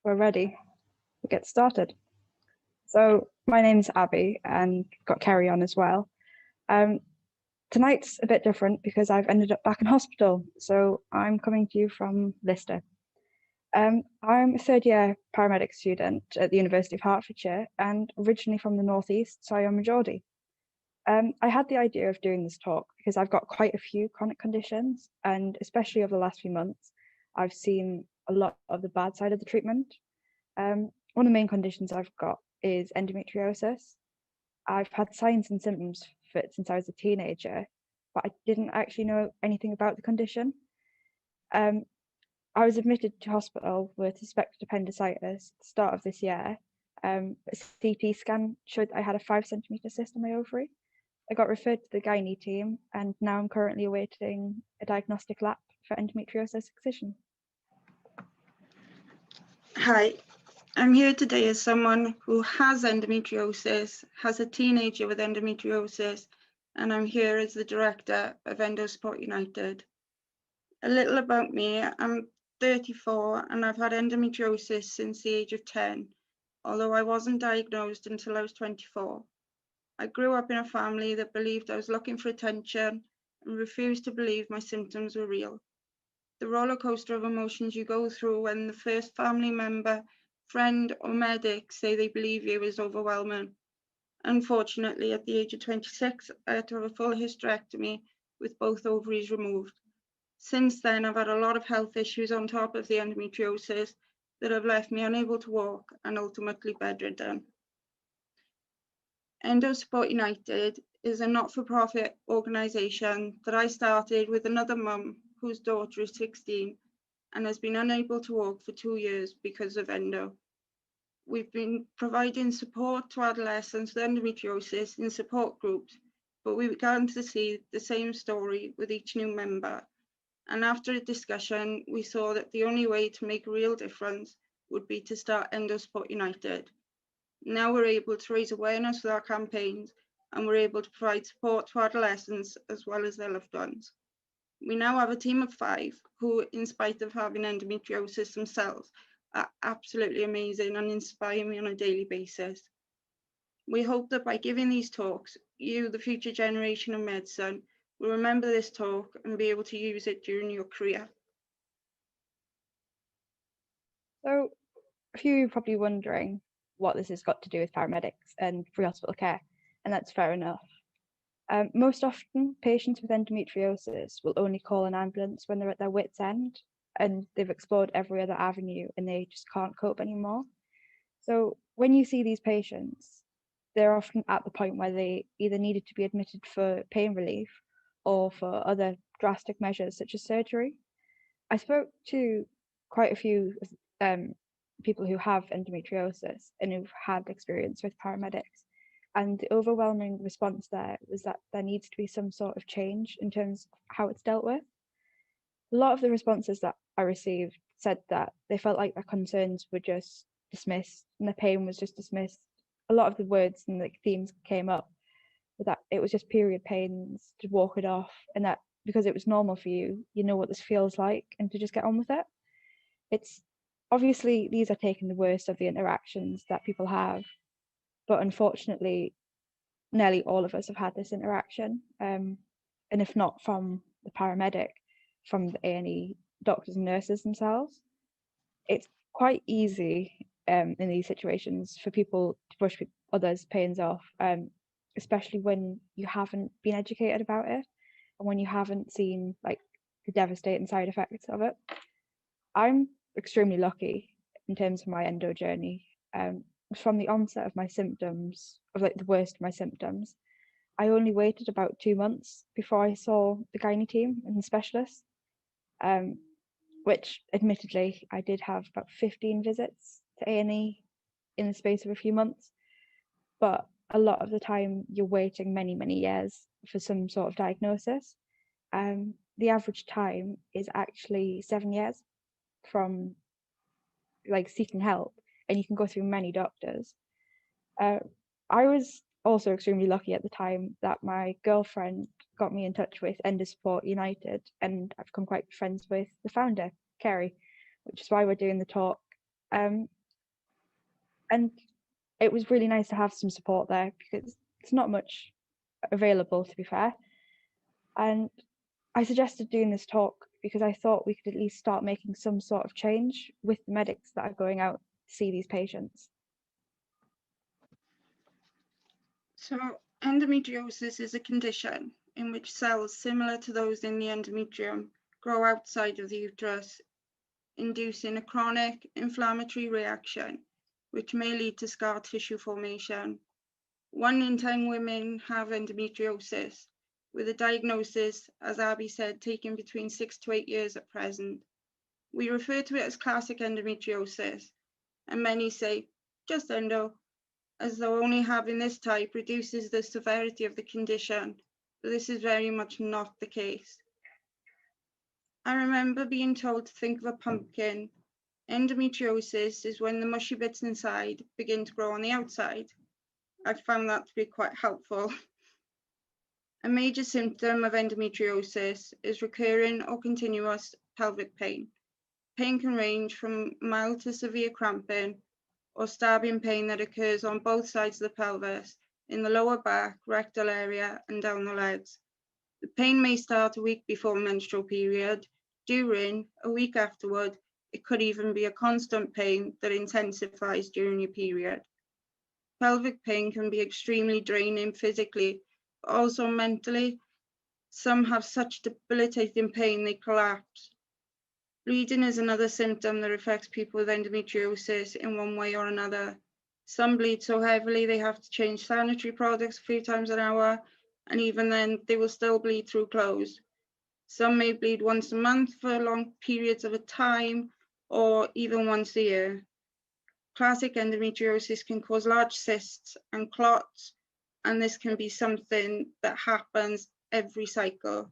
we're ready. We'll get started. So my name's Abby and got Kerry on as well. Tonight's a bit different because I've ended up back in hospital. So I'm coming to you from Leicester. I'm a third-year paramedic student at the University of Hertfordshire and originally from the Northeast, so I am a Geordie. I had the idea of doing this talk because I've got quite a few chronic conditions, and especially over the last few months, I've seen a lot of the bad side of the treatment. One of the main conditions I've got is endometriosis. I've had signs and symptoms for it since I was a teenager, but I didn't actually know anything about the condition. I was admitted to hospital with suspected appendicitis at the start of this year. A CT scan showed I had a 5 centimetre cyst on my ovary. I got referred to the gynae team, and now I'm currently awaiting a diagnostic lap for endometriosis excision. Hi, I'm here today as someone who has endometriosis, has a teenager with endometriosis, and I'm here as the director of Endo Support United. A little about me, I'm 34 and I've had endometriosis since the age of 10, although I wasn't diagnosed until I was 24. I grew up in a family that believed I was looking for attention and refused to believe my symptoms were real. The roller coaster of emotions you go through when the first family member, friend or medic say they believe you is overwhelming. Unfortunately, at the age of 26, I had to have a full hysterectomy with both ovaries removed. Since then, I've had a lot of health issues on top of the endometriosis that have left me unable to walk and ultimately bedridden. Endo Support United is a not-for-profit organisation that I started with another mum whose daughter is 16 and has been unable to walk for 2 years because of endo. We've been providing support to adolescents with endometriosis in support groups, but we began to see the same story with each new member. And after a discussion, we saw that the only way to make a real difference would be to start Endo Support United. Now we're able to raise awareness with our campaigns, and we're able to provide support to adolescents as well as their loved ones. We now have a team of 5 who, in spite of having endometriosis themselves, are absolutely amazing and inspire me on a daily basis. We hope that by giving these talks, you, the future generation of medicine, will remember this talk and be able to use it during your career. So a few of you are probably wondering what this has got to do with paramedics and pre-hospital care, and that's fair enough. Most often, patients with endometriosis will only call an ambulance when they're at their wit's end and they've explored every other avenue and they just can't cope anymore. So when you see these patients, they're often at the point where they either needed to be admitted for pain relief or for other drastic measures such as surgery. I spoke to quite a few people who have endometriosis and who've had experience with paramedics, and the overwhelming response there was that there needs to be some sort of change in terms of how it's dealt with. A lot of the responses that I received said that they felt like their concerns were just dismissed and the pain was just dismissed. A lot of the words and the themes came up with that it was just period pains, to walk it off, and that because it was normal for you, you know what this feels like, and to just get on with it. It's obviously these are taking the worst of the interactions that people have, but unfortunately, nearly all of us have had this interaction. And if not from the paramedic, from the A&E doctors and nurses themselves. It's quite easy in these situations for people to brush others' pains off, especially when you haven't been educated about it and when you haven't seen like the devastating side effects of it. I'm extremely lucky in terms of my endo journey. From the onset of my symptoms, of like the worst of my symptoms, I only waited about 2 months before I saw the gynae team and the specialist, which admittedly I did have about 15 visits to A&E in the space of a few months, but a lot of the time you're waiting many years for some sort of diagnosis. The average time is actually 7 years from like seeking help, and you can go through many doctors. I was also extremely lucky at the time that my girlfriend got me in touch with Endo Support United, and I've become quite friends with the founder, Kerry, which is why we're doing the talk. And it was really nice to have some support there because it's not much available, to be fair. And I suggested doing this talk because I thought we could at least start making some sort of change with the medics that are going out to see these patients. So endometriosis is a condition in which cells similar to those in the endometrium grow outside of the uterus, inducing a chronic inflammatory reaction, which may lead to scar tissue formation. 1 in 10 women have endometriosis, with a diagnosis, as Abby said, taking between 6 to 8 years at present. We refer to it as classic endometriosis, and many say, just endo, as though only having this type reduces the severity of the condition, but this is very much not the case. I remember being told to think of a pumpkin. Endometriosis is when the mushy bits inside begin to grow on the outside. I found that to be quite helpful. A major symptom of endometriosis is recurring or continuous pelvic pain. Pain can range from mild to severe cramping or stabbing pain that occurs on both sides of the pelvis, in the lower back, rectal area, and down the legs. The pain may start a week before menstrual period, during, a week afterward. It could even be a constant pain that intensifies during your period. Pelvic pain can be extremely draining physically, but also mentally. Some have such debilitating pain they collapse. Bleeding is another symptom that affects people with endometriosis in one way or another. Some bleed so heavily they have to change sanitary products a few times an hour, and even then they will still bleed through clothes. Some may bleed once a month for long periods of a time, or even once a year. Classic endometriosis can cause large cysts and clots, and this can be something that happens every cycle.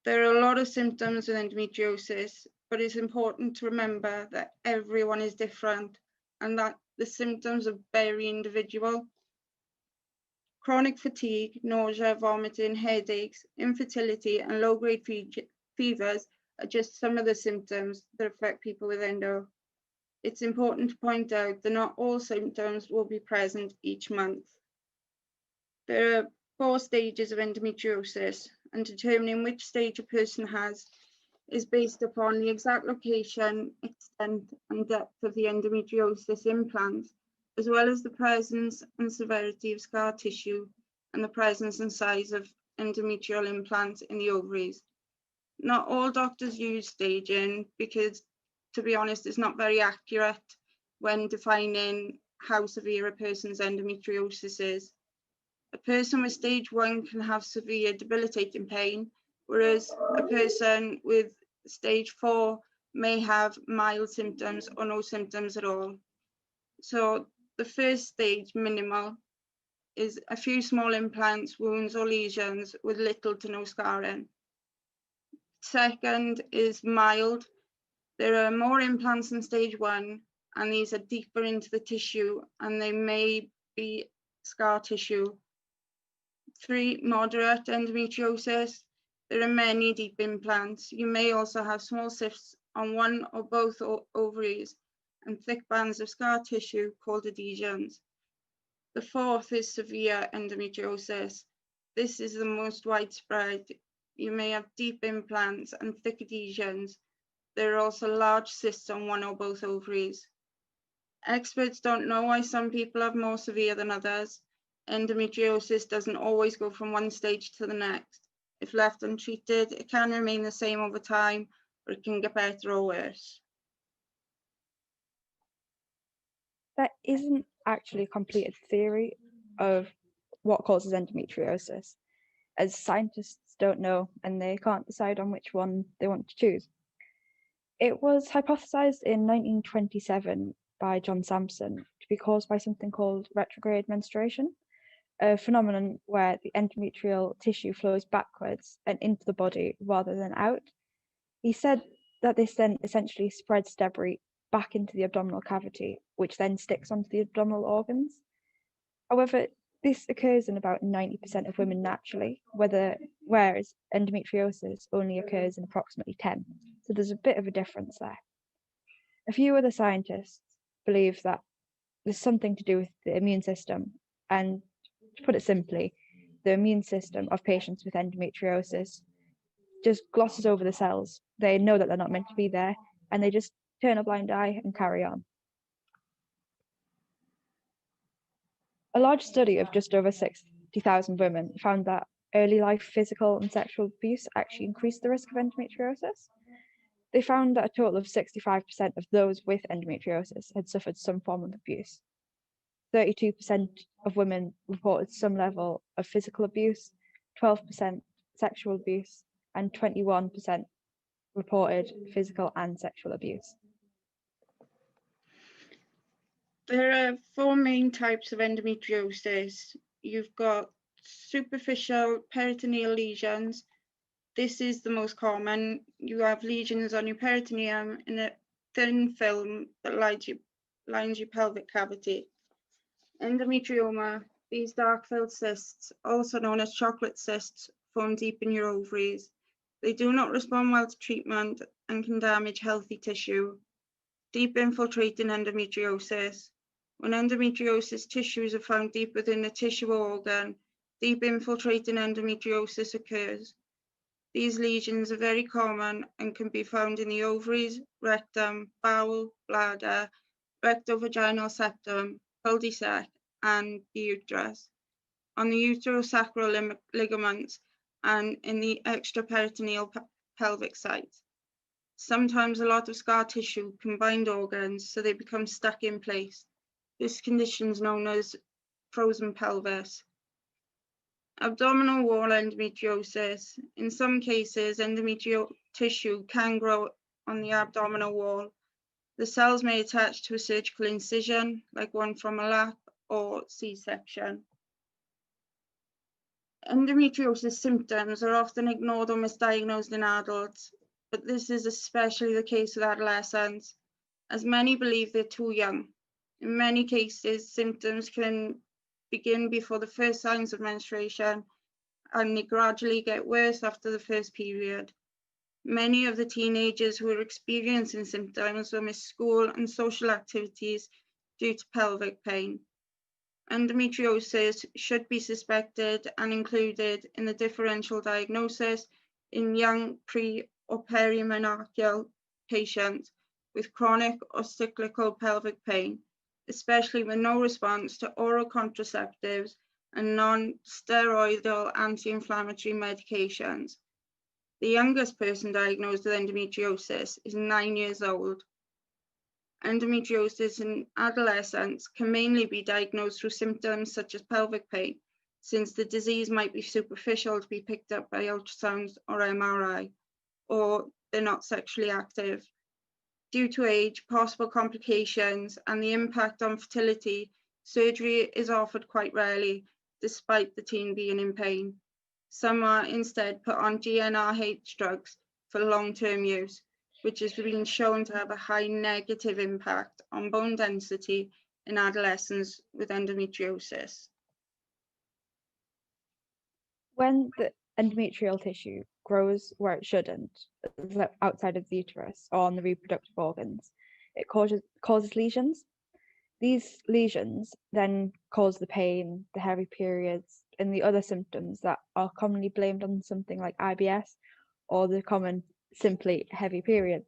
There are a lot of symptoms with endometriosis, but it's important to remember that everyone is different and that the symptoms are very individual. Chronic fatigue, nausea, vomiting, headaches, infertility, and low-grade fevers are just some of the symptoms that affect people with endo. It's important to point out that not all symptoms will be present each month. There are 4 stages of endometriosis, and determining which stage a person has is based upon the exact location, extent, and depth of the endometriosis implant, as well as the presence and severity of scar tissue and the presence and size of endometrial implants in the ovaries. Not all doctors use staging because, to be honest, it's not very accurate when defining how severe a person's endometriosis is. A person with stage 1 can have severe debilitating pain, whereas a person with stage 4 may have mild symptoms or no symptoms at all. So the first stage, minimal, is a few small implants, wounds, or lesions with little to no scarring. Second is mild. There are more implants in stage 1, and these are deeper into the tissue, and they may be scar tissue. 3, moderate endometriosis. There are many deep implants. You may also have small cysts on one or both ovaries and thick bands of scar tissue called adhesions. The 4th is severe endometriosis. This is the most widespread. You may have deep implants and thick adhesions. There are also large cysts on one or both ovaries. Experts don't know why some people have more severe than others. Endometriosis doesn't always go from one stage to the next. If left untreated, it can remain the same over time, or it can get better or worse. There isn't actually a completed theory of what causes endometriosis, as scientists don't know and they can't decide on which one they want to choose. It was hypothesized in 1927 by John Sampson to be caused by something called retrograde menstruation, a phenomenon where the endometrial tissue flows backwards and into the body rather than out. He said that this then essentially spreads debris back into the abdominal cavity, which then sticks onto the abdominal organs. However, this occurs in about 90% of women naturally, whereas endometriosis only occurs in approximately 10%. So there's a bit of a difference there. A few other scientists believe that there's something to do with the immune system. And to put it simply, the immune system of patients with endometriosis just glosses over the cells. They know that they're not meant to be there, and they just turn a blind eye and carry on. A large study of just over 60,000 women found that early life physical and sexual abuse actually increased the risk of endometriosis. They found that a total of 65% of those with endometriosis had suffered some form of abuse. 32% of women reported some level of physical abuse, 12% sexual abuse, and 21% reported physical and sexual abuse. There are four main types of endometriosis. You've got superficial peritoneal lesions. This is the most common. You have lesions on your peritoneum in a thin film that lines your pelvic cavity. Endometrioma, these dark-filled cysts, also known as chocolate cysts, form deep in your ovaries. They do not respond well to treatment and can damage healthy tissue. Deep infiltrating endometriosis. When endometriosis tissues are found deep within the tissue or organ, deep infiltrating endometriosis occurs. These lesions are very common and can be found in the ovaries, rectum, bowel, bladder, rectovaginal septum, cul-de-sac, and the uterus, on the uterosacral ligaments, and in the extraperitoneal pelvic site. Sometimes a lot of scar tissue can bind organs, so they become stuck in place. This condition is known as frozen pelvis. Abdominal wall endometriosis. In some cases, endometrial tissue can grow on the abdominal wall. The cells may attach to a surgical incision, like one from a lap or C-section. Endometriosis symptoms are often ignored or misdiagnosed in adults, but this is especially the case with adolescents, as many believe they're too young. In many cases, symptoms can begin before the first signs of menstruation, and they gradually get worse after the first period. Many of the teenagers who are experiencing symptoms will miss school and social activities due to pelvic pain. Endometriosis should be suspected and included in the differential diagnosis in young pre- or perimenarcheal patients with chronic or cyclical pelvic pain, especially with no response to oral contraceptives and non-steroidal anti-inflammatory medications. The youngest person diagnosed with endometriosis is 9 years old. Endometriosis in adolescents can mainly be diagnosed through symptoms such as pelvic pain, since the disease might be superficial to be picked up by ultrasound or MRI, or they're not sexually active. Due to age, possible complications, and the impact on fertility, surgery is offered quite rarely, despite the teen being in pain. Some are instead put on GnRH drugs for long-term use, which has been shown to have a high negative impact on bone density in adolescents with endometriosis. When the endometrial tissue grows where it shouldn't, outside of the uterus or on the reproductive organs, it causes lesions. These lesions then cause the pain, the heavy periods, and the other symptoms that are commonly blamed on something like IBS or the common simply heavy periods.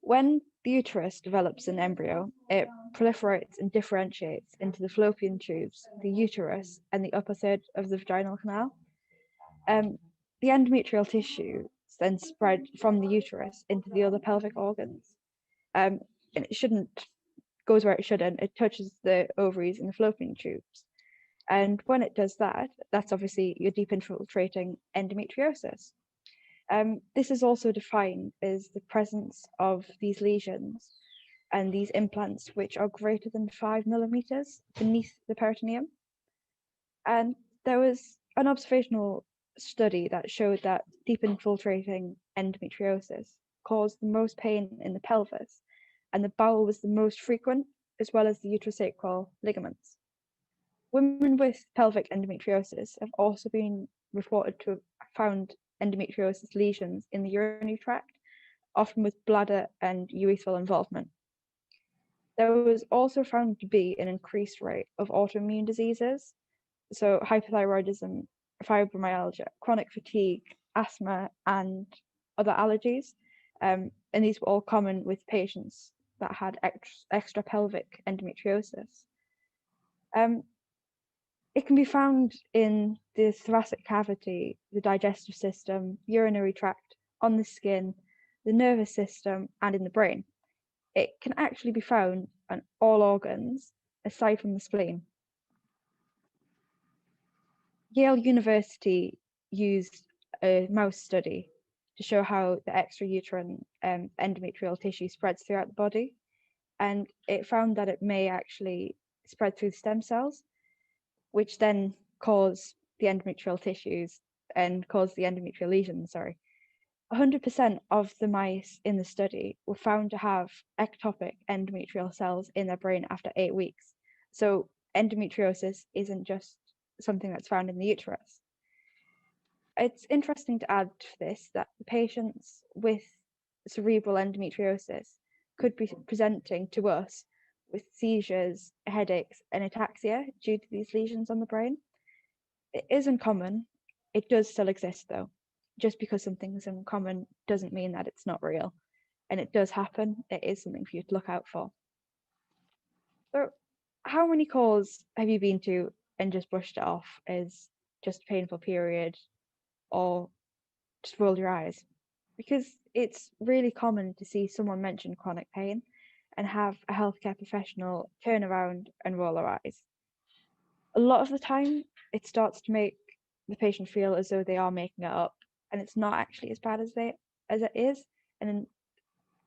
When the uterus develops an embryo, it proliferates and differentiates into the fallopian tubes, the uterus, and the upper third of the vaginal canal. The endometrial tissue then spread from the uterus into the other pelvic organs. And it goes where it shouldn't. It touches the ovaries and the fallopian tubes. And when it does that, that's obviously your deep infiltrating endometriosis. This is also defined as the presence of these lesions and these implants which are greater than 5 millimeters beneath the peritoneum. And there was an observational study that showed that deep infiltrating endometriosis caused the most pain in the pelvis, and the bowel was the most frequent, as well as the uterosacral ligaments. Women with pelvic endometriosis have also been reported to have found endometriosis lesions in the urinary tract, often with bladder and urethral involvement. There was also found to be an increased rate of autoimmune diseases, so hypothyroidism, fibromyalgia, chronic fatigue, asthma, and other allergies. And these were all common with patients that had extrapelvic endometriosis. It can be found in the thoracic cavity, the digestive system, urinary tract, on the skin, the nervous system, and in the brain. It can actually be found on all organs aside from the spleen. Yale University used a mouse study to show how the extrauterine endometrial tissue spreads throughout the body, and it found that it may actually spread through the stem cells, which then cause the endometrial tissues and cause the endometrial lesions, 100% of the mice in the study were found to have ectopic endometrial cells in their brain after 8 weeks. So endometriosis isn't just something that's found in the uterus. It's interesting to add to this that the patients with cerebral endometriosis could be presenting to us with seizures, headaches, and ataxia due to these lesions on the brain. It is uncommon. It does still exist though. Just because something is uncommon doesn't mean that it's not real. And it does happen. It is something for you to look out for. So how many calls have you been to and just brushed it off as just a painful period or just rolled your eyes? Because it's really common to see someone mention chronic pain and have a healthcare professional turn around and roll their eyes. A lot of the time, it starts to make the patient feel as though they are making it up, and it's not actually as bad as it is. And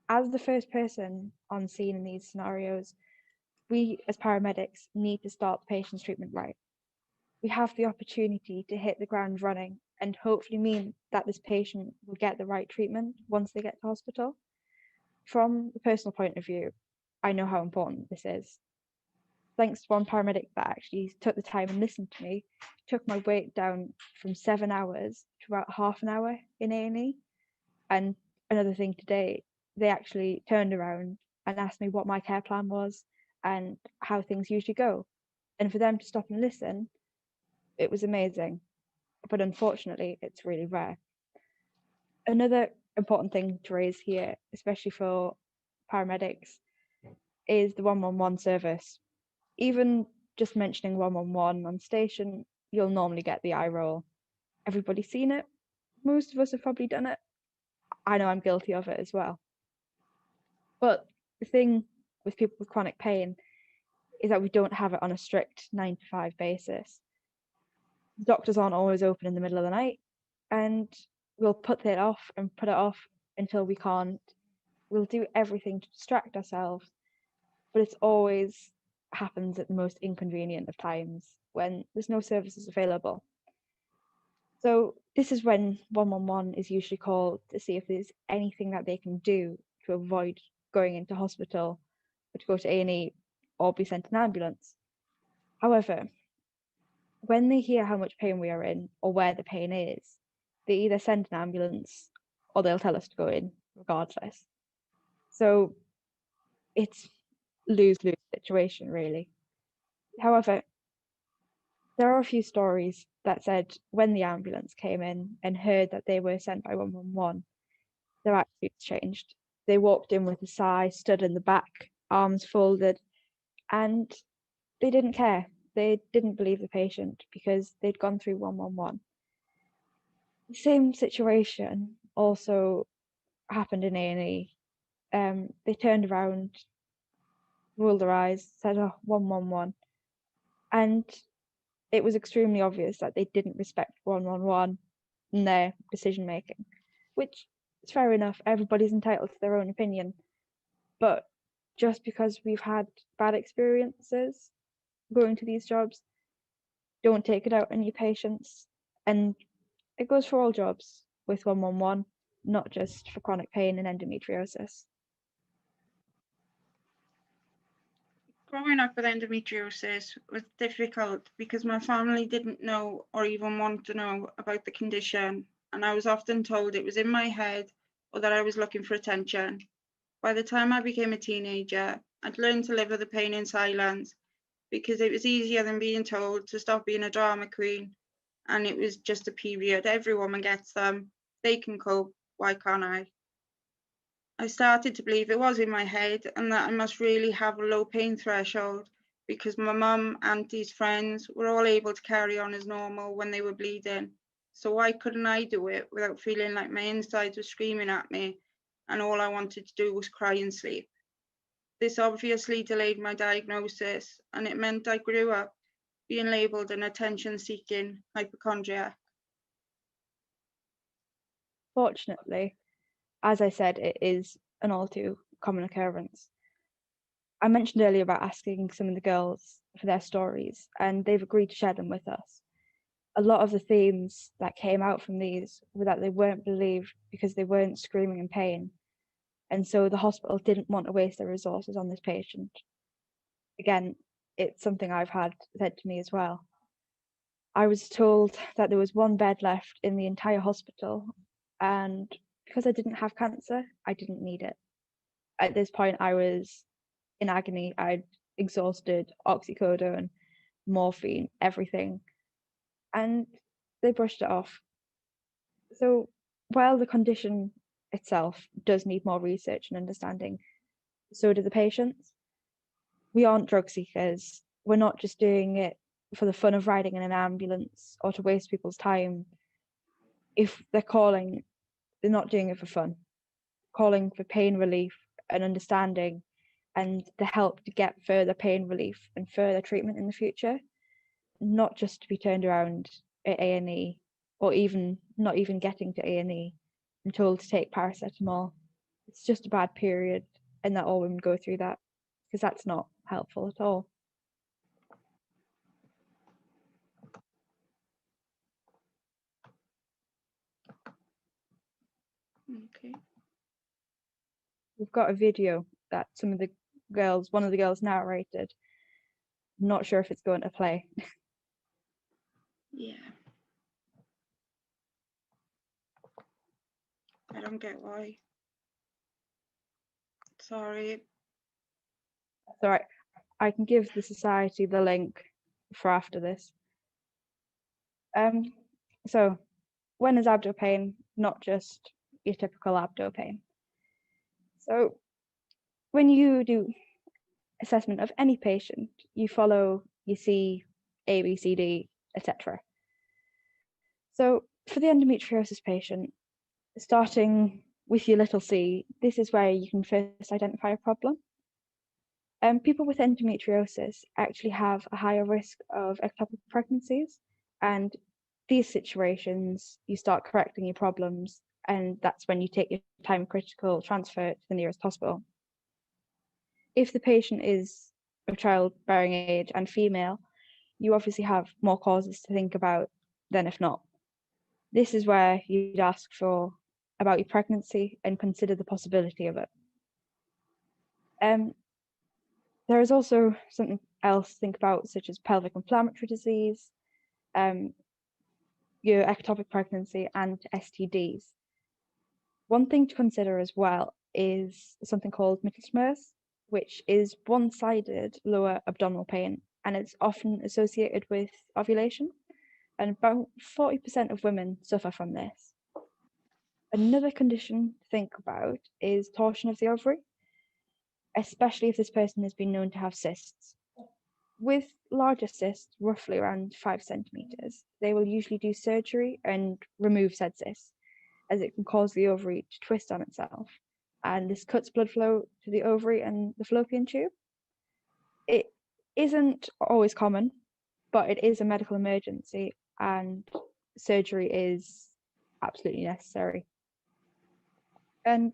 as the first person on scene in these scenarios, we as paramedics need to start the patient's treatment right. We have the opportunity to hit the ground running and hopefully mean that this patient will get the right treatment once they get to hospital. From the personal point of view, I know how important this is. Thanks to one paramedic that actually took the time and listened to me, took my weight down from 7 hours to about half an hour in A&E. And another thing today, they actually turned around and asked me what my care plan was and how things usually go. And for them to stop and listen, it was amazing. But unfortunately, it's really rare. Another important thing to raise here, especially for paramedics, is the 111 service. Even just mentioning 111 on station, you'll normally get the eye roll. Everybody's seen it. Most of us have probably done it. I know I'm guilty of it as well. But the thing with people with chronic pain is that we don't have it on a strict 9 to 5 basis. Doctors aren't always open in the middle of the night, and we'll put it off and put it off until we can't. We'll do everything to distract ourselves, but it's always happens at the most inconvenient of times when there's no services available. So this is when 111 is usually called to see if there's anything that they can do to avoid going into hospital or to go to A&E or be sent an ambulance. However, when they hear how much pain we are in or where the pain is, they either send an ambulance or they'll tell us to go in regardless. So it's lose-lose situation, really. However, there are a few stories that said when the ambulance came in and heard that they were sent by 111, their attitudes changed. They walked in with a sigh, stood in the back, arms folded, and they didn't care. They didn't believe the patient because they'd gone through 111. The same situation also happened in A&E. They turned around, rolled their eyes, said, "Oh, 111," and it was extremely obvious that they didn't respect 111 in their decision making, which is fair enough. Everybody's entitled to their own opinion, but just because we've had bad experiences going to these jobs, don't take it out on your patients. And it goes for all jobs with 111, not just for chronic pain and endometriosis. Growing up with endometriosis was difficult because my family didn't know or even want to know about the condition, and I was often told it was in my head or that I was looking for attention. By the time I became a teenager, I'd learned to live with the pain in silence because it was easier than being told to stop being a drama queen. And it was just a period. Every woman gets them. They can cope. Why can't I? I started to believe it was in my head and that I must really have a low pain threshold because my mum, aunties, friends were all able to carry on as normal when they were bleeding. So why couldn't I do it without feeling like my insides were screaming at me and all I wanted to do was cry and sleep? This obviously delayed my diagnosis and it meant I grew up being labelled an attention-seeking hypochondriac. Fortunately, as I said, it is an all too common occurrence. I mentioned earlier about asking some of the girls for their stories, and they've agreed to share them with us. A lot of the themes that came out from these were that they weren't believed because they weren't screaming in pain, and so the hospital didn't want to waste their resources on this patient. Again, it's something I've had said to me as well. I was told that there was one bed left in the entire hospital, and because I didn't have cancer, I didn't need it. At this point, I was in agony. I'd exhausted oxycodone, morphine, everything, and they brushed it off. So while the condition itself does need more research and understanding, so do the patients. We aren't drug seekers. We're not just doing it for the fun of riding in an ambulance or to waste people's time. If they're calling, they're not doing it for fun. Calling for pain relief and understanding and the help to get further pain relief and further treatment in the future, not just to be turned around at A&E or even not even getting to A&E and told to take paracetamol. It's just a bad period and that all women go through that, because that's not helpful at all. Okay. We've got a video that one of the girls narrated. I'm not sure if it's going to play. Yeah. I don't get why. Sorry. It's all right. I can give the society the link for after this. So when is abdo pain? Not just your typical abdo pain. So when you do assessment of any patient, you see A, B, C, D, etc. So for the endometriosis patient, starting with your little c, this is where you can first identify a problem. People with endometriosis actually have a higher risk of ectopic pregnancies, and these situations, you start correcting your problems, and that's when you take your time critical transfer to the nearest hospital. If the patient is of childbearing age and female, you obviously have more causes to think about than if not. This is where you'd ask about your pregnancy and consider the possibility of it. There is also something else to think about, such as pelvic inflammatory disease, your ectopic pregnancy, and STDs. One thing to consider as well is something called Mittelsmers, which is one-sided lower abdominal pain, and it's often associated with ovulation, and about 40% of women suffer from this. Another condition to think about is torsion of the ovary, especially if this person has been known to have cysts. With larger cysts, roughly around 5 centimeters, they will usually do surgery and remove said cysts, as it can cause the ovary to twist on itself, and this cuts blood flow to the ovary and the fallopian tube. It isn't always common, but it is a medical emergency, and surgery is absolutely necessary. And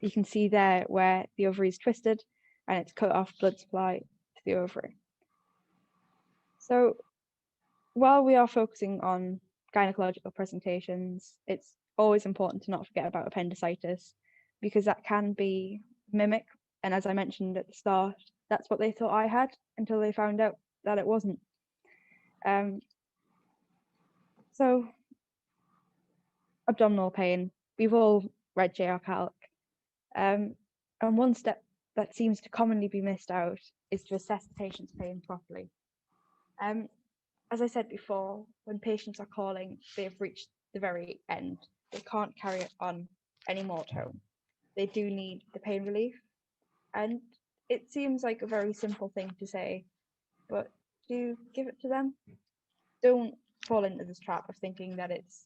you can see there where the ovary is twisted and it's cut off blood supply to the ovary. So while we are focusing on gynecological presentations, it's always important to not forget about appendicitis, because that can be mimic. And as I mentioned at the start, that's what they thought I had until they found out that it wasn't. So abdominal pain, we've all read J.R. Calc. And one step that seems to commonly be missed out is to assess the patient's pain properly. As I said before, when patients are calling, they've reached the very end. They can't carry it on anymore at home. They do need the pain relief. And it seems like a very simple thing to say, but do give it to them. Don't fall into this trap of thinking that it's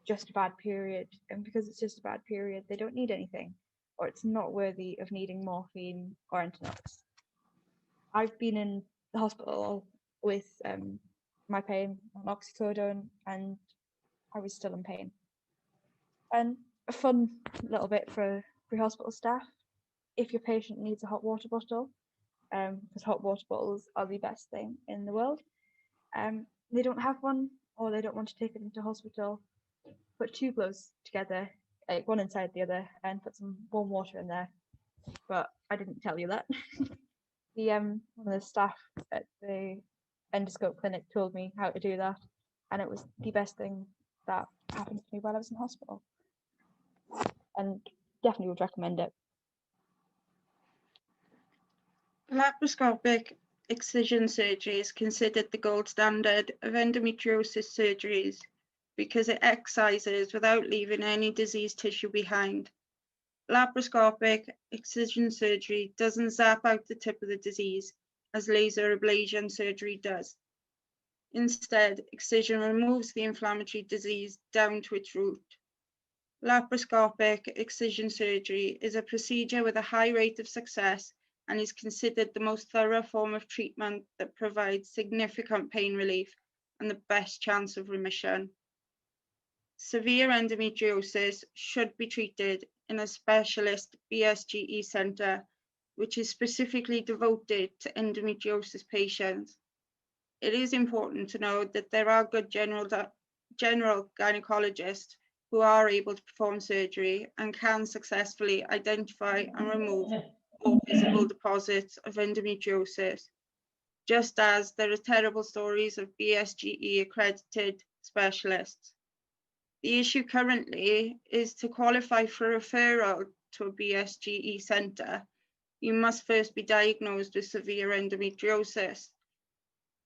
just a bad period, and because it's just a bad period, they don't need anything, or it's not worthy of needing morphine or anything else. I've been in the hospital with my pain on oxycodone, and I was still in pain. And a fun little bit for pre-hospital staff: if your patient needs a hot water bottle, because hot water bottles are the best thing in the world, they don't have one, or they don't want to take it into hospital, put two gloves together, like one inside the other, and put some warm water in there. But I didn't tell you that. One of the staff at the endoscope clinic told me how to do that, and it was the best thing that happened to me while I was in hospital, and definitely would recommend it. Laparoscopic excision surgery is considered the gold standard of endometriosis surgeries because it excises without leaving any diseased tissue behind. Laparoscopic excision surgery doesn't zap out the tip of the disease as laser ablation surgery does. Instead, excision removes the inflammatory disease down to its root. Laparoscopic excision surgery is a procedure with a high rate of success and is considered the most thorough form of treatment that provides significant pain relief and the best chance of remission. Severe endometriosis should be treated in a specialist BSGE centre, which is specifically devoted to endometriosis patients. It is important to note that there are good general gynecologists who are able to perform surgery and can successfully identify and remove all visible deposits of endometriosis, just as there are terrible stories of BSGE accredited specialists. The issue currently is to qualify for referral to a BSGE centre, you must first be diagnosed with severe endometriosis.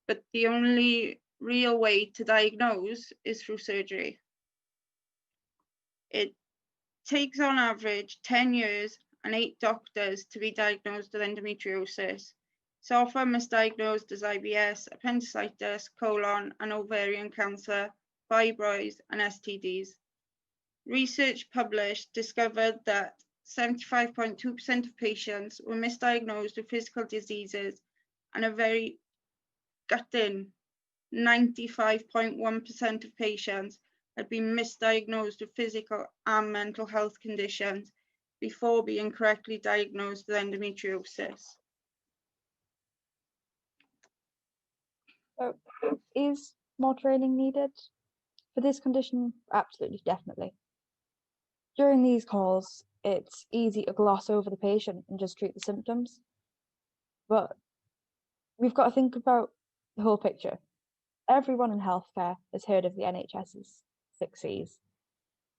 But the only real way to diagnose is through surgery. It takes on average 10 years and 8 doctors to be diagnosed with endometriosis. It's often misdiagnosed as IBS, appendicitis, colon and ovarian cancer, fibroids and STDs. Research published discovered that 75.2% of patients were misdiagnosed with physical diseases, and a very gutting 95.1% of patients had been misdiagnosed with physical and mental health conditions before being correctly diagnosed with endometriosis. So, is more training needed for this condition? Absolutely, definitely. During these calls, it's easy to gloss over the patient and just treat the symptoms, but we've got to think about the whole picture. Everyone in healthcare has heard of the NHS's 6 Cs.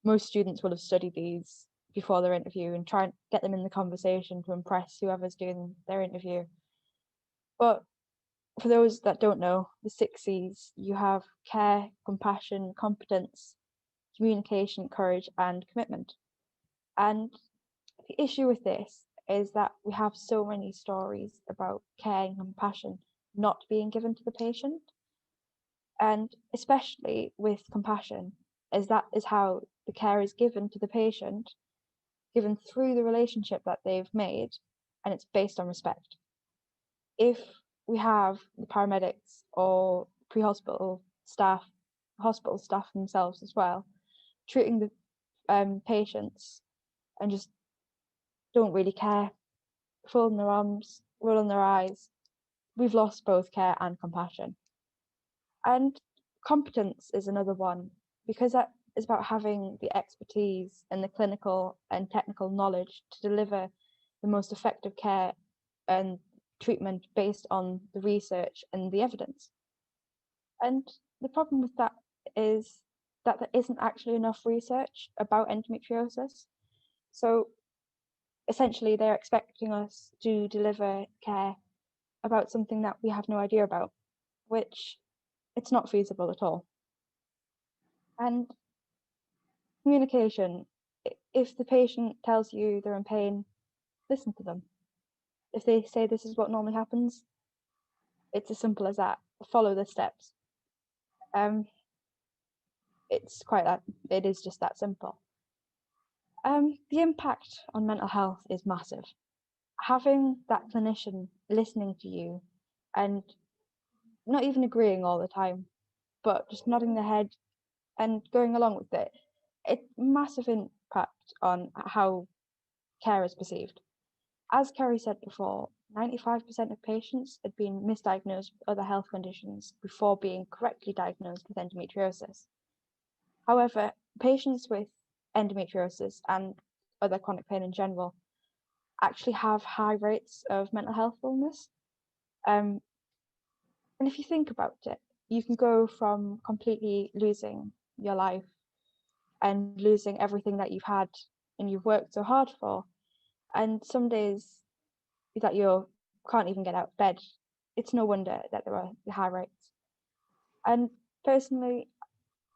Most students will have studied these before their interview and try and get them in the conversation to impress whoever's doing their interview. But for those that don't know, the 6 Cs, you have care, compassion, competence, communication, courage, and commitment. And the issue with this is that we have so many stories about care and compassion not being given to the patient. And especially with compassion, as that is how the care is given to the patient, given through the relationship that they've made, and it's based on respect. If we have the paramedics or pre-hospital staff, hospital staff themselves as well, treating the patients and just don't really care, folding their arms, rolling their eyes, we've lost both care and compassion. And competence is another one, because that is about having the expertise and the clinical and technical knowledge to deliver the most effective care and treatment based on the research and the evidence. And the problem with that is that there isn't actually enough research about endometriosis. So essentially they're expecting us to deliver care about something that we have no idea about, which it's not feasible at all. And communication, if the patient tells you they're in pain, listen to them. If they say this is what normally happens, it's as simple as that. Follow the steps. It is just that simple. The impact on mental health is massive. Having that clinician listening to you and not even agreeing all the time, but just nodding their head and going along with it, it's massive impact on how care is perceived. As Kerry said before, 95% of patients had been misdiagnosed with other health conditions before being correctly diagnosed with endometriosis. However, patients with endometriosis and other chronic pain in general actually have high rates of mental health illness. And if you think about it, you can go from completely losing your life and losing everything that you've had and you've worked so hard for, and some days that you can't even get out of bed. It's no wonder that there are high rates. And personally,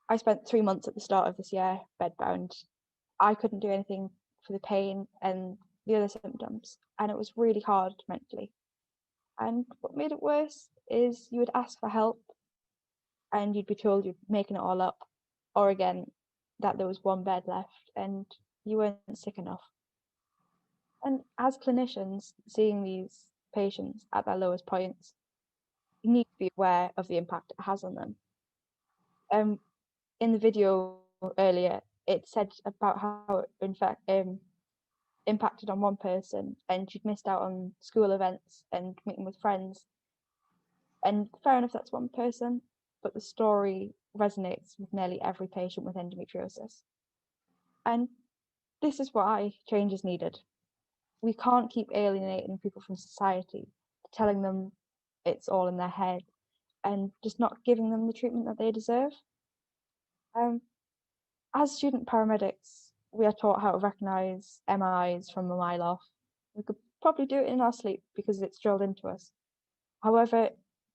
I spent 3 months at the start of this year bedbound. I couldn't do anything for the pain and the other symptoms, and it was really hard mentally. And what made it worse is you would ask for help and you'd be told you're making it all up, or again, that there was one bed left and you weren't sick enough. And as clinicians, seeing these patients at their lowest points, you need to be aware of the impact it has on them. In the video earlier, it said about how it impacted on one person and she'd missed out on school events and meeting with friends. And fair enough, that's one person, but the story resonates with nearly every patient with endometriosis. And this is why change is needed. We can't keep alienating people from society, telling them it's all in their head and just not giving them the treatment that they deserve. As student paramedics, we are taught how to recognise MIs from a mile off. We could probably do it in our sleep because it's drilled into us. However,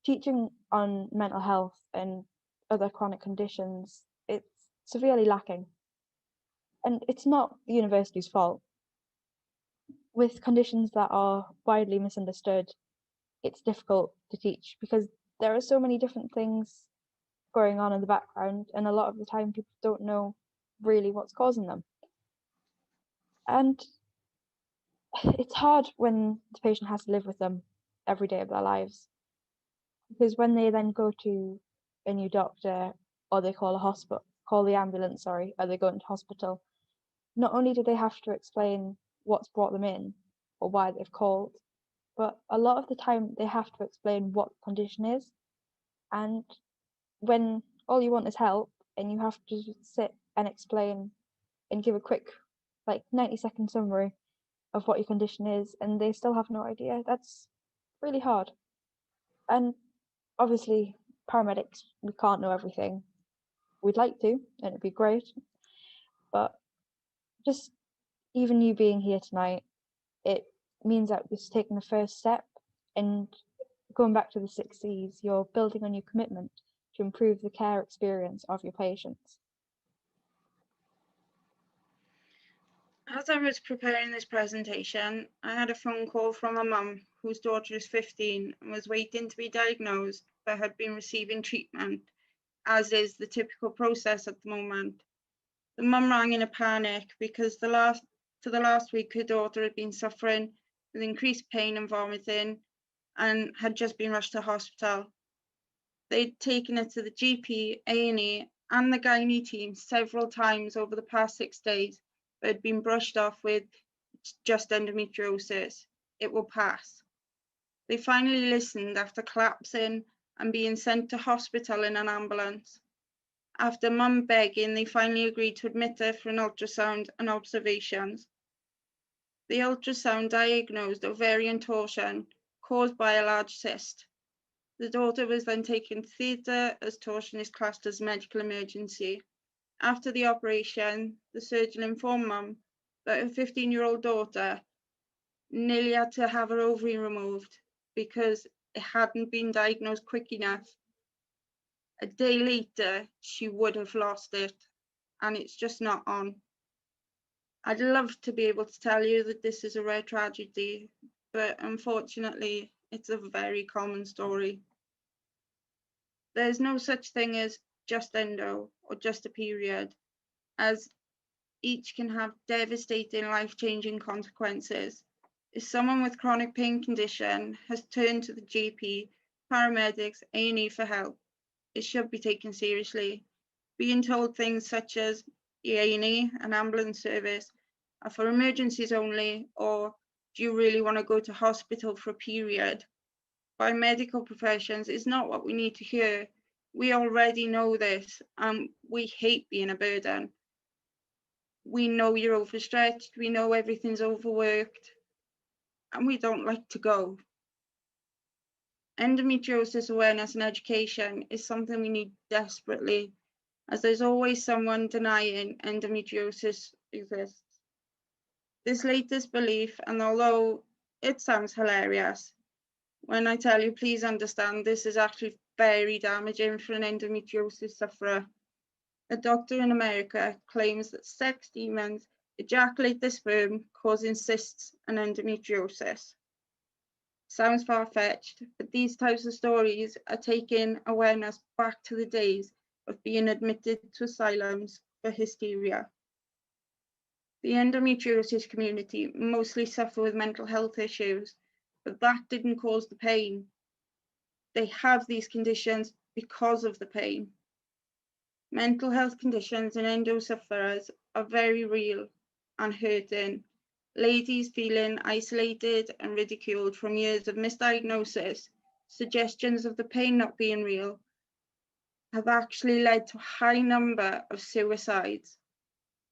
teaching on mental health and other chronic conditions, it's severely lacking. And it's not the university's fault. With conditions that are widely misunderstood, it's difficult to teach because there are so many different things going on in the background, and a lot of the time people don't know really what's causing them. And it's hard when the patient has to live with them every day of their lives, because when they then go to a new doctor or they call the ambulance, or they go into hospital, not only do they have to explain what's brought them in or why they've called, but a lot of the time they have to explain what the condition is. And when all you want is help and you have to sit and explain and give a quick 90-second summary of what your condition is and they still have no idea, that's really hard. And obviously paramedics, we can't know everything. We'd like to, and it'd be great, but just even you being here tonight, it means that you're taking the first step, and going back to the 6 C's, you're building on your commitment to improve the care experience of your patients. As I was preparing this presentation, I had a phone call from a mum whose daughter is 15 and was waiting to be diagnosed but had been receiving treatment, as is the typical process at the moment. The mum rang in a panic because for the last week her daughter had been suffering with increased pain and vomiting and had just been rushed to hospital. They'd taken her to the GP, A&E and the gynae team several times over the past 6 days, but had been brushed off with just endometriosis. It will pass. They finally listened after collapsing and being sent to hospital in an ambulance. After mum begging, they finally agreed to admit her for an ultrasound and observations. The ultrasound diagnosed ovarian torsion caused by a large cyst. The daughter was then taken to theatre as torsion is classed as a medical emergency. After the operation, the surgeon informed mum that her 15-year-old daughter nearly had to have her ovary removed because it hadn't been diagnosed quick enough. A day later, she would have lost it, and it's just not on. I'd love to be able to tell you that this is a rare tragedy, but unfortunately, it's a very common story. There's no such thing as just endo or just a period, as each can have devastating, life-changing consequences. If someone with chronic pain condition has turned to the GP, paramedics, A&E for help, it should be taken seriously. Being told things such as the A&E and ambulance service are for emergencies only, or do you really want to go to hospital for a period, by medical professions is not what we need to hear. We already know this, and we hate being a burden. We know you're overstretched, we know everything's overworked, and we don't like to go. Endometriosis awareness and education is something we need desperately, as there's always someone denying endometriosis exists. This latest belief, and although it sounds hilarious, when I tell you, please understand this is actually very damaging for an endometriosis sufferer. A doctor in America claims that sex demons ejaculate the sperm, causing cysts and endometriosis. Sounds far-fetched, but these types of stories are taking awareness back to the days of being admitted to asylums for hysteria. The endometriosis community mostly suffer with mental health issues, but that didn't cause the pain. They have these conditions because of the pain. Mental health conditions in endo sufferers are very real and hurting. Ladies feeling isolated and ridiculed from years of misdiagnosis, suggestions of the pain not being real, have actually led to a high number of suicides.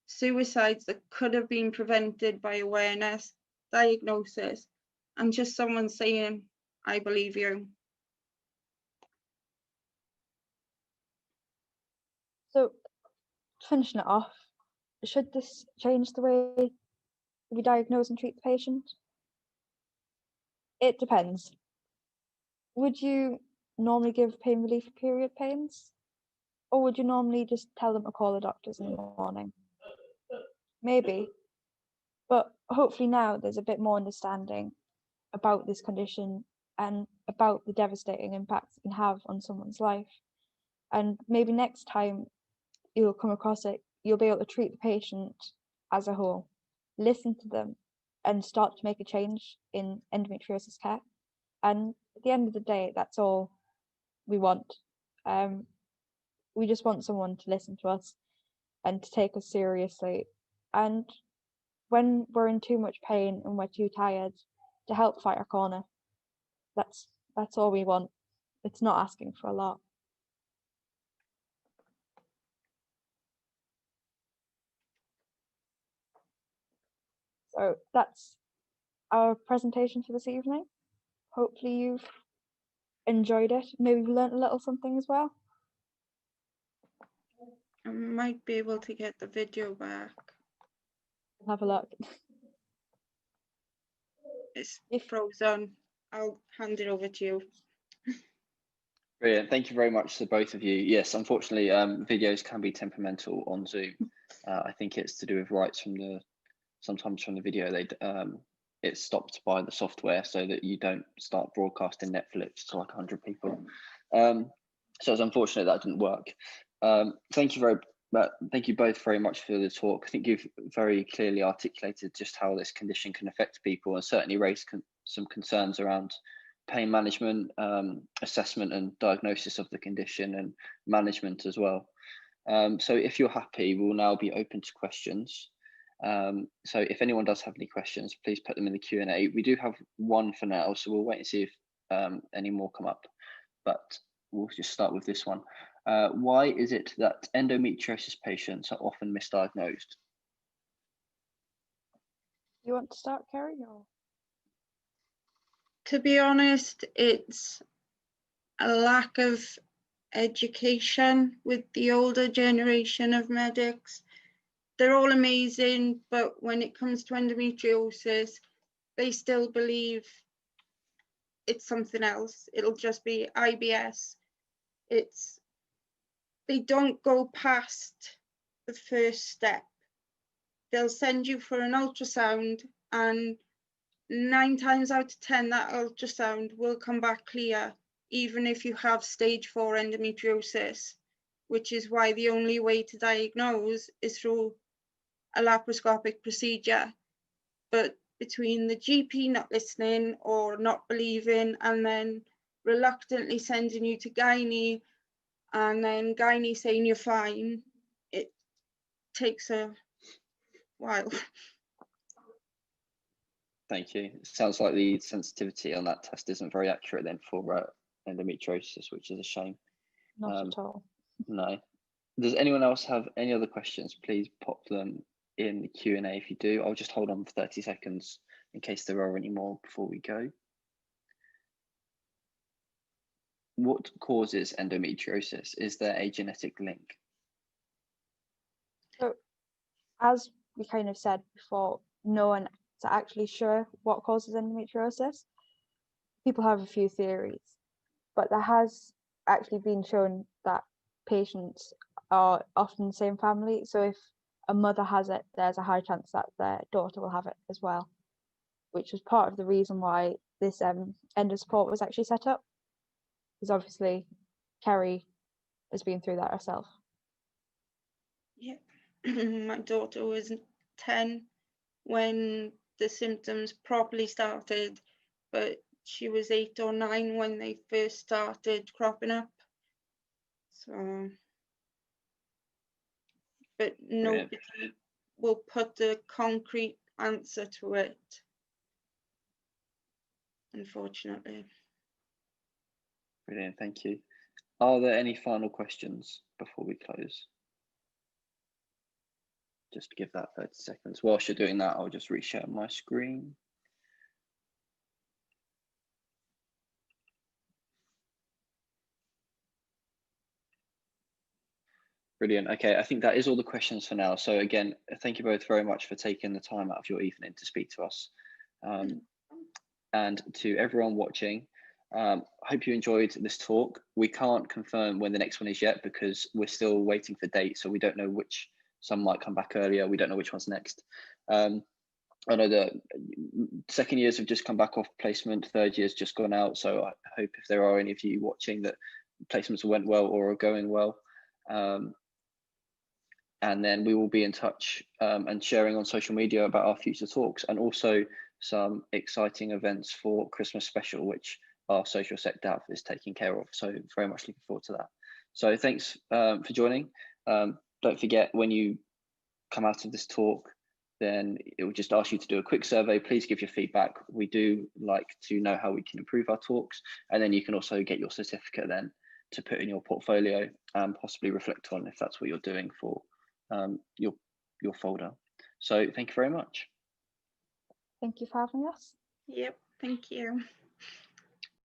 Suicides that could have been prevented by awareness, diagnosis, and just someone saying, I believe you. So, finishing it off, should this change the way we diagnose and treat the patient? It depends. Would you normally give pain relief for period pains? Or would you normally just tell them to call the doctors in the morning? Maybe. But hopefully now there's a bit more understanding about this condition and about the devastating impacts it can have on someone's life. And maybe next time you'll come across it, you'll be able to treat the patient as a whole, listen to them, and start to make a change in endometriosis care. And at the end of the day, that's all we want. We just want someone to listen to us and to take us seriously. And when we're in too much pain and we're too tired, to help fight our corner. That's all we want. It's not asking for a lot. So that's our presentation for this evening. Hopefully you've enjoyed it. Maybe learned a little something as well. I might be able to get the video back. Have a look. It's frozen. I'll hand it over to you. Brilliant. Thank you very much to both of you. Yes, unfortunately, videos can be temperamental on Zoom. I think it's to do with rights sometimes from the video. It's stopped by the software so that you don't start broadcasting Netflix to like 100 people. So it's unfortunate that didn't work. Thank you both very much for the talk. I think you've very clearly articulated just how this condition can affect people, and certainly raised some concerns around pain management, assessment and diagnosis of the condition, and management as well. So if you're happy, we'll now be open to questions. So if anyone does have any questions, please put them in the Q&A. We do have one for now, so we'll wait and see if any more come up, but we'll just start with this one. Why is it that endometriosis patients are often misdiagnosed? You want to start, Kerry? Or? To be honest, it's a lack of education with the older generation of medics. They're all amazing, but when it comes to endometriosis, they still believe it's something else. It'll just be IBS. They don't go past the first step. They'll send you for an ultrasound, and 9 times out of 10 that ultrasound will come back clear, even if you have stage 4 endometriosis, which is why the only way to diagnose is through a laparoscopic procedure. But between the GP not listening or not believing, and then reluctantly sending you to gynae, and then gynae saying you're fine, it takes a while. Thank you. It sounds like the sensitivity on that test isn't very accurate then for endometriosis, which is a shame. Not at all. No. Does anyone else have any other questions? Please pop them in the Q&A if you do. I'll just hold on for 30 seconds in case there are any more before we go. What causes endometriosis? Is there a genetic link? So, as we kind of said before, no one is actually sure what causes endometriosis. People have a few theories, but there has actually been shown that patients are often the same family. So if a mother has it, there's a high chance that their daughter will have it as well, which was part of the reason why this Endo Support was actually set up, because obviously Kerry has been through that herself. Yeah, my daughter was 10 when the symptoms properly started, but she was 8 or 9 when they first started cropping up. So, but nobody will put a concrete answer to it, unfortunately. Brilliant, thank you. Are there any final questions before we close? Just give that 30 seconds. Whilst you're doing that, I'll just reshare my screen. Brilliant. Okay, I think that is all the questions for now. So again, thank you both very much for taking the time out of your evening to speak to us. And to everyone watching, I hope you enjoyed this talk. We can't confirm when the next one is yet because we're still waiting for dates, so we don't know which. Some might come back earlier. We don't know which one's next. I know the second years have just come back off placement, third year's just gone out. So I hope if there are any of you watching that placements went well or are going well. And then we will be in touch and sharing on social media about our future talks, and also some exciting events for Christmas special, which our social sec Dav is taking care of. So very much looking forward to that. So thanks for joining. Don't forget, when you come out of this talk, then it will just ask you to do a quick survey. Please give your feedback. We do like to know how we can improve our talks. And then you can also get your certificate then to put in your portfolio and possibly reflect on if that's what you're doing for your folder. So thank you very much. Thank you for having us. Yep, thank you.